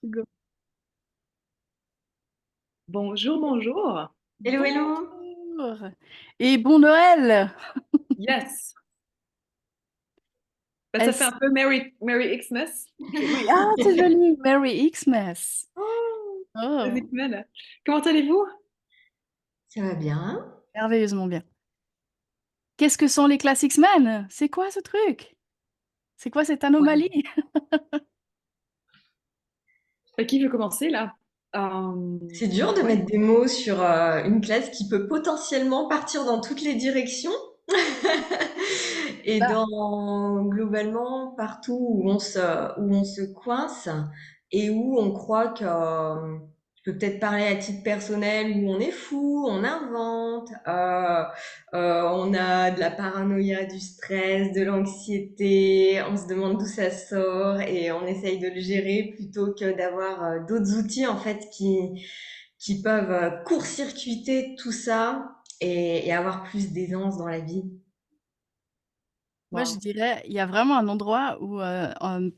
Go. Bonjour, bonjour. Hello, hello. Bonjour et bon Noël. Yes. Ben, ça fait Est-ce... un peu Merry Xmas. Oui, ah, c'est joli. Merry Xmas. Oh, les Oh, X-Men. Comment allez-vous? Ça va bien? merveilleusement bien. Qu'est-ce que sont les Classics Men? C'est quoi ce truc? C'est quoi cette Ouais. anomalie? Qui veut commencer là? Euh, C'est dur de ouais. mettre des mots sur une classe qui peut potentiellement partir dans toutes les directions et Bah, dans globalement partout où on se coince et où on croit que je peux peut-être parler à titre personnel où on est fou, on invente, on a de la paranoïa, du stress, de l'anxiété, on se demande d'où ça sort et on essaye de le gérer plutôt que d'avoir d'autres outils en fait qui peuvent court-circuiter tout ça et avoir plus d'aisance dans la vie. moi, je Wow. dirais, il y a vraiment un endroit où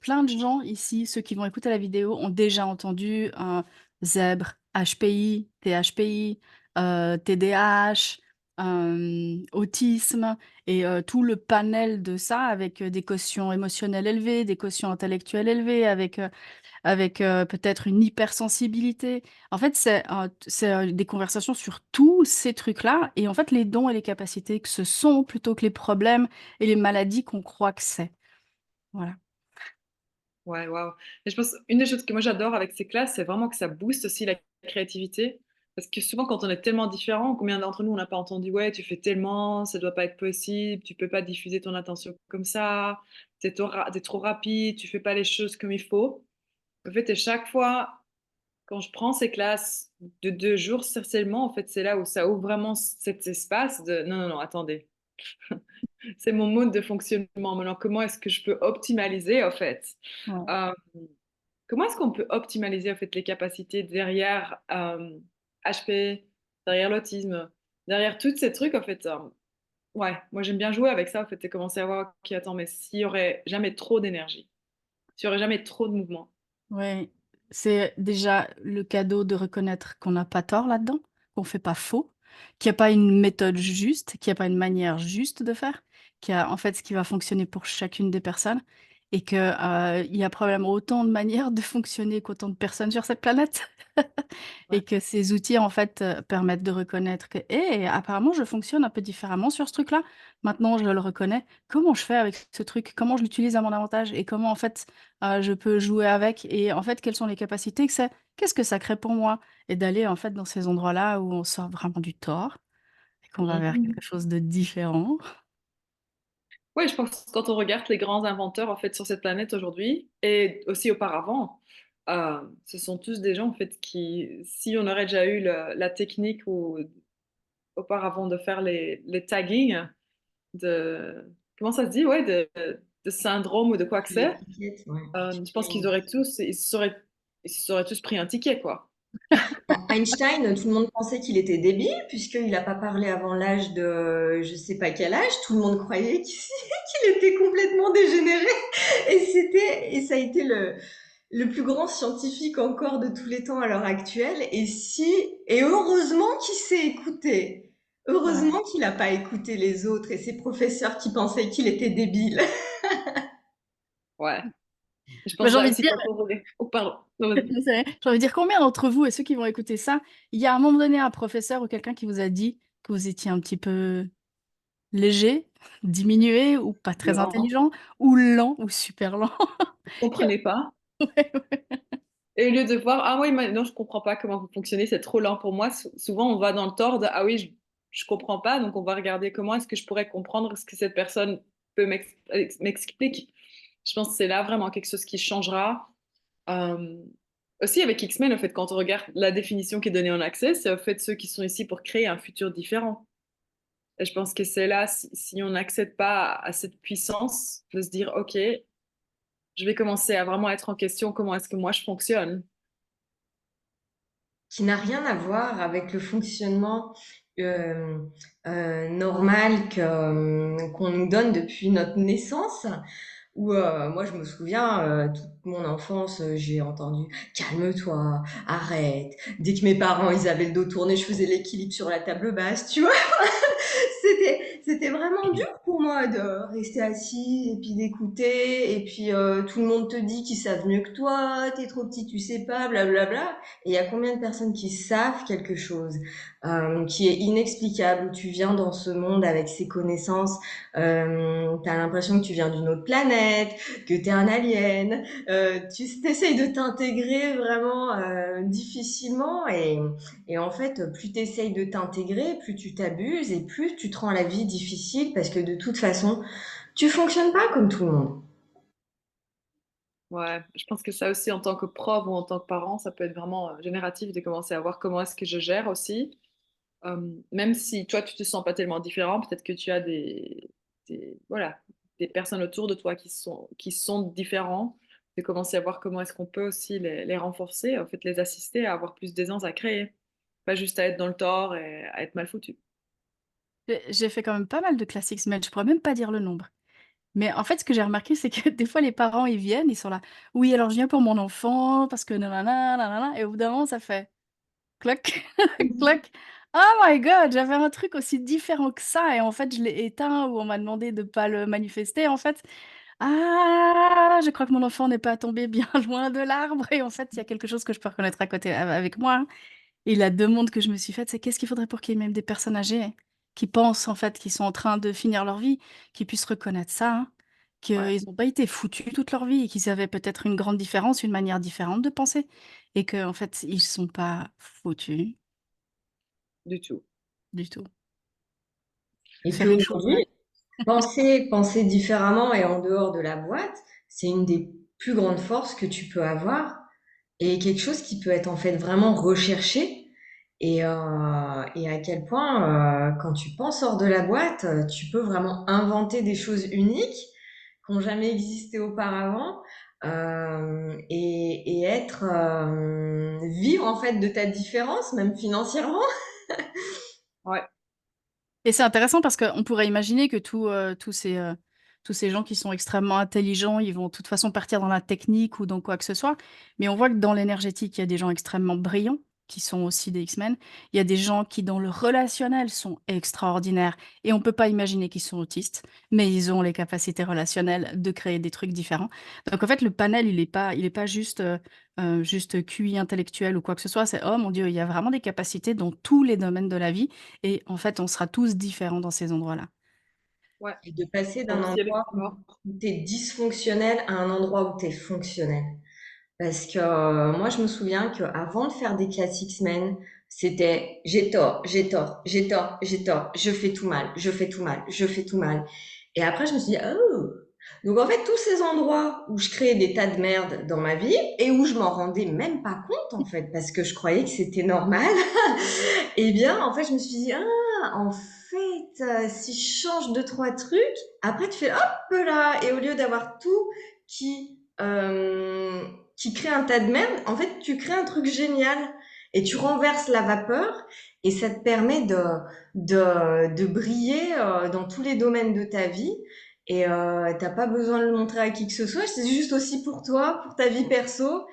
plein de gens ici, ceux qui vont écouter la vidéo, ont déjà entendu un zèbre, HPI, THPI, TDAH, autisme, et tout le panel de ça avec des quotients émotionnels élevés, des quotients intellectuels élevés, avec peut-être une hypersensibilité. En fait, c'est des conversations sur tous ces trucs-là, et en fait, les dons et les capacités que ce sont, plutôt que les problèmes et les maladies qu'on croit que c'est. Voilà. Ouais, wow. Et je pense une des choses que moi j'adore avec ces classes, c'est vraiment que ça booste aussi la créativité. Parce que souvent, quand on est tellement différents, combien d'entre nous on n'a pas entendu, ouais, tu fais tellement, ça doit pas être possible, tu peux pas diffuser ton attention comme ça, t'es trop rapide, tu fais pas les choses comme il faut. En fait, et chaque fois, quand je prends ces classes de 2 jours, seulement, en fait, c'est là où ça ouvre vraiment cet espace de non, non, non, attendez, c'est mon mode de fonctionnement. Maintenant, comment est-ce que je peux optimaliser, en fait? Ouais. Euh, Comment est-ce qu'on peut optimaliser, en fait, les capacités derrière HP, derrière l'autisme, derrière tous ces trucs, en fait? Ouais, moi, j'aime bien jouer avec ça, en fait, et commencer à voir, ok, attends, mais s'il y aurait jamais trop d'énergie, s'il y aurait jamais trop de mouvement. Ouais. C'est déjà le cadeau de reconnaître qu'on n'a pas tort là-dedans, qu'on fait pas faux, qu'il n'y a pas une méthode juste, qu'il n'y a pas une manière juste de faire, qu'il y a en fait ce qui va fonctionner pour chacune des personnes, et que, il y a probablement autant de manières de fonctionner qu'autant de personnes sur cette planète. Ouais. Et que ces outils, en fait, permettent de reconnaître que, hé, apparemment, je fonctionne un peu différemment sur ce truc-là. Maintenant, je le reconnais. Comment je fais avec ce truc? Comment je l'utilise à mon avantage? Et comment, en fait, je peux jouer avec? Et en fait, quelles sont les capacités que c'est? Qu'est-ce que ça crée pour moi? Et d'aller, en fait, dans ces endroits-là où on sort vraiment du tort et qu'on va vers quelque Mhm. chose de différent. Oui, je pense que quand on regarde les grands inventeurs en fait sur cette planète aujourd'hui et aussi auparavant, ce sont tous des gens en fait qui, si on aurait déjà eu la technique ou auparavant de faire les taggings de, comment ça se dit, ouais, de syndrome ou de quoi que Les c'est, étiquettes, ouais. je pense qu'ils auraient tous, ils se seraient tous pris un ticket quoi. Einstein, tout le monde pensait qu'il était débile puisqu'il n'a pas parlé avant l'âge de je sais pas quel âge. Tout le monde croyait qu'il était complètement dégénéré et ça a été le plus grand scientifique encore de tous les temps à l'heure actuelle. Et heureusement qu'il s'est écouté. Ouais. Heureusement qu'il n'a pas écouté les autres et ses professeurs qui pensaient qu'il était débile. Ouais. Je Bah, pense j'ai là envie de aussi dire, quand on regarde. Oh, pardon. Non, vas-y. j'ai envie de dire combien d'entre vous et ceux qui vont écouter ça, il y a à un moment donné un professeur ou quelqu'un qui vous a dit que vous étiez un petit peu léger, diminué, ou pas très Violent. intelligent, ou lent, ou super lent. Vous comprenez pas. Et au lieu de voir, ah oui, non, je comprends pas comment vous fonctionnez, c'est trop lent pour moi. Souvent, on va dans le tort de, ah oui, je comprends pas, donc on va regarder comment est-ce que je pourrais comprendre ce que cette personne peut m'explique. Je pense que c'est là vraiment quelque chose qui changera. Euh, Aussi avec X-Men, au fait, quand on regarde la définition qui est donnée en accès, c'est au fait ceux qui sont ici pour créer un futur différent. Et je pense que c'est là, si on n'accède pas à cette puissance de se dire, OK, je vais commencer à vraiment être en question, comment est-ce que moi je fonctionne. Qui n'a rien à voir avec le fonctionnement euh, normal qu'on nous donne depuis notre naissance, où moi je me souviens, toute mon enfance, j'ai entendu: «Calme-toi, arrête». Dès que mes parents, ils avaient le dos tourné, je faisais l'équilibre sur la table basse, tu vois? C'était vraiment dur pour moi de rester assis et puis d'écouter et puis tout le monde te dit qu'ils savent mieux que toi, t'es trop petit, tu sais pas, blablabla. Et il y a combien de personnes qui savent quelque chose qui est inexplicable, où tu viens dans ce monde avec ces connaissances, t'as l'impression que tu viens d'une autre planète, que t'es un alien, tu essayes de t'intégrer vraiment difficilement et en fait, plus tu essayes de t'intégrer, plus tu t'abuses et plus tu te rends la vie difficile parce que de toute façon, tu fonctionnes pas comme tout le monde. Ouais, je pense que ça aussi, en tant que prof ou en tant que parent, ça peut être vraiment génératif de commencer à voir comment est-ce que je gère aussi. Même si toi, tu te sens pas tellement différent, peut-être que tu as voilà, des personnes autour de toi qui sont différents, de commencer à voir comment est-ce qu'on peut aussi les renforcer, en fait, les assister à avoir plus d'aisance à créer, pas juste à être dans le tort et à être mal foutu. J'ai fait quand même pas mal de classiques mails, je pourrais même pas dire le nombre. Mais en fait, ce que j'ai remarqué, c'est que des fois, les parents, ils viennent, ils sont là: «Oui, alors je viens pour mon enfant parce que nanana, nanana» et au bout d'un moment, ça fait cloc, cloc. Oh my god, j'avais un truc aussi différent que ça et en fait, je l'ai éteint ou on m'a demandé de pas le manifester, en fait. Ah! Je crois que mon enfant n'est pas tombé bien loin de l'arbre et en fait, il y a quelque chose que je peux reconnaître à côté avec moi, hein. Et la demande que je me suis faite, c'est qu'est-ce qu'il faudrait pour qu'il y ait même des personnes âgées qui pensent, en fait, qu'ils sont en train de finir leur vie, qui puissent reconnaître ça, hein, Ouais, qu'ils ont pas été foutus toute leur vie et qu'ils avaient peut-être une grande différence, une manière différente de penser et qu'en fait, ils sont pas foutus du tout. du tout. Et puis Faire une chose, ouais. aujourd'hui, penser différemment et en dehors de la boîte, c'est une des plus grandes forces que tu peux avoir et quelque chose qui peut être en fait vraiment recherché. Et à quel point, quand tu penses hors de la boîte, tu peux vraiment inventer des choses uniques qui n'ont jamais existé auparavant et être vivre en fait de ta différence, même financièrement. Ouais, Et c'est intéressant parce qu'on pourrait imaginer que tous ces gens qui sont extrêmement intelligents, ils vont de toute façon partir dans la technique ou dans quoi que ce soit. Mais on voit que dans l'énergétique, il y a des gens extrêmement brillants qui sont aussi des X-Men. Il y a des gens qui, dans le relationnel, sont extraordinaires et on peut pas imaginer qu'ils sont autistes, mais ils ont les capacités relationnelles de créer des trucs différents. Donc en fait, le panel, il est pas juste, juste QI intellectuel ou quoi que ce soit. C'est: «Oh mon Dieu, il y a vraiment des capacités dans tous les domaines de la vie» et en fait, on sera tous différents dans ces endroits-là. ouais. Et de passer d'un Donc, s'il y a des endroit morts, où tu es dysfonctionnel à un endroit où tu es fonctionnel. Parce que moi, je me souviens qu'avant de faire des classiques semaines, c'était j'ai tort, j'ai tort, j'ai tort, j'ai tort, je fais tout mal, je fais tout mal, je fais tout mal. Et après, je me suis dit, oh! Donc en fait, tous ces endroits où je créais des tas de merde dans ma vie et où je m'en rendais même pas compte en fait, parce que je croyais que c'était normal, eh bien, en fait, je me suis dit, ah, en fait, si je change deux, trois trucs, après tu fais hop là, et au lieu d'avoir tout qui, qui crée un tas de merde, en fait, tu crées un truc génial et tu renverses la vapeur et ça te permet de briller dans tous les domaines de ta vie. Et t'as pas besoin de le montrer à qui que ce soit, c'est juste aussi pour toi, pour ta vie perso.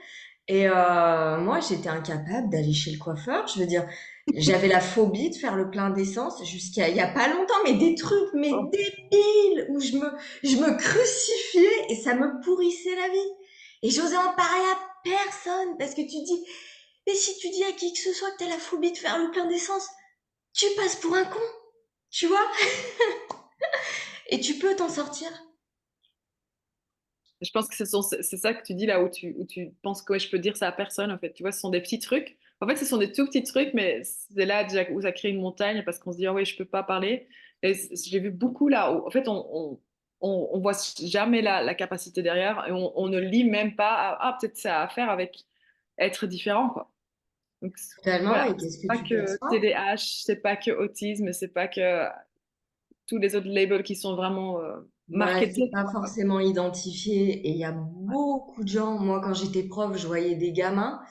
Et moi, j'étais incapable d'aller chez le coiffeur. Je veux dire, j'avais la phobie de faire le plein d'essence jusqu'à il y a pas longtemps, mais des trucs, mais oh, débiles, où je me crucifiais et ça me pourrissait la vie. Et j'osais en parler à personne parce que tu dis, mais si tu dis à qui que ce soit que t'as la phobie de faire le plein d'essence, tu passes pour un con, tu vois? Et tu peux t'en sortir. je pense que c'est ça que tu dis là où tu penses que ouais, je peux dire ça à personne en fait. Tu vois, ce sont des petits trucs. En fait, ce sont des tout petits trucs, mais c'est là déjà où ça crée une montagne parce qu'on se dit, ah oui, je peux pas parler. Et j'ai vu beaucoup là où, en fait, on voit jamais la capacité derrière et on ne lit même pas, ah, peut-être ça a à faire avec être différent, quoi. Donc, Totalement. voilà. Et qu'est-ce C'est que pas tu que perçois? TDAH, c'est pas que autisme, c'est pas que tous les autres labels qui sont vraiment Voilà, c'est marketés. pas forcément identifié. Et il y a beaucoup de gens, moi quand j'étais prof, je voyais des gamins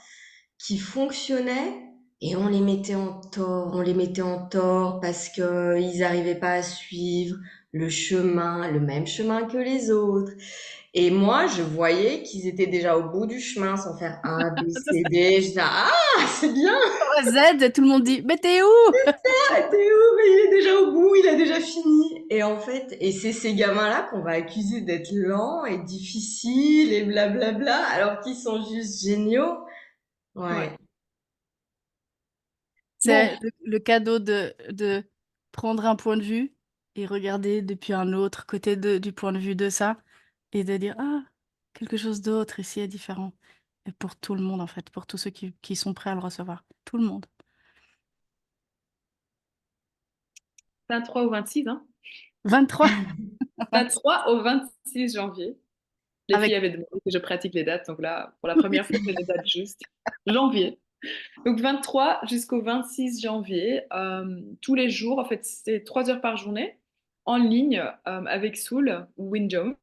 qui fonctionnaient et on les mettait en tort, on les mettait en tort parce que ils arrivaient pas à suivre le chemin, le même chemin que les autres. Et moi, je voyais qu'ils étaient déjà au bout du chemin sans faire A, B, C, D. Je disais, ah, c'est bien, Z, tout le monde dit, mais t'es où? t'es où? Mais il est déjà au bout, il a déjà fini. Et en fait, et c'est ces gamins-là qu'on va accuser d'être lents et difficiles et blablabla, alors qu'ils sont juste géniaux. Ouais. Ouais. C'est Bon, le cadeau de prendre un point de vue et regarder depuis un autre côté du point de vue de ça et de dire, ah, quelque chose d'autre ici est différent. Et pour tout le monde, en fait, pour tous ceux qui sont prêts à le recevoir. Tout le monde. 23 ou 26, hein. 23 23 au 26 janvier. Les avec filles avaient demandé que je pratique les dates, donc là, pour la première fois, j'ai les dates justes. Janvier. Donc 23 jusqu'au 26 janvier, tous les jours, en fait, c'est 3 heures par journée, en ligne, avec Soul ou Win Jones,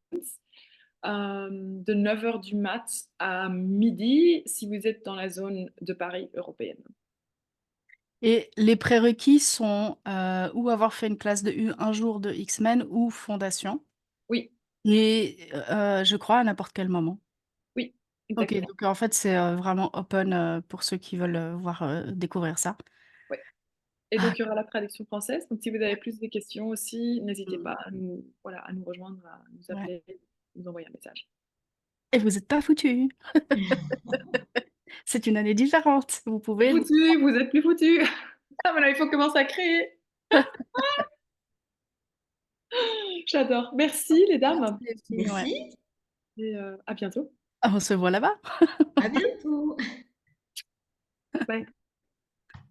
de 9 heures du mat à midi, si vous êtes dans la zone de Paris européenne. Et les prérequis sont ou avoir fait une classe de un jour de X-Men ou fondation. Oui, Et je crois à n'importe quel moment. oui, Ok, exactement. donc en fait, c'est vraiment open pour ceux qui veulent voir découvrir ça. Ouais. Et Ah, donc, il y aura la traduction française. Donc, si vous avez plus de questions aussi, n'hésitez mm, pas à nous, voilà, à nous rejoindre, à nous ouais. appeler, nous envoyer un message. Et vous n'êtes pas foutus. C'est une année différente. Vous C'est pouvez. foutu, vous êtes plus foutu. Ah, maintenant, il faut commencer à créer. J'adore. Merci, les Merci dames. les filles, ouais. merci. Et à bientôt. Ah, on se voit là-bas. À bientôt. Bye.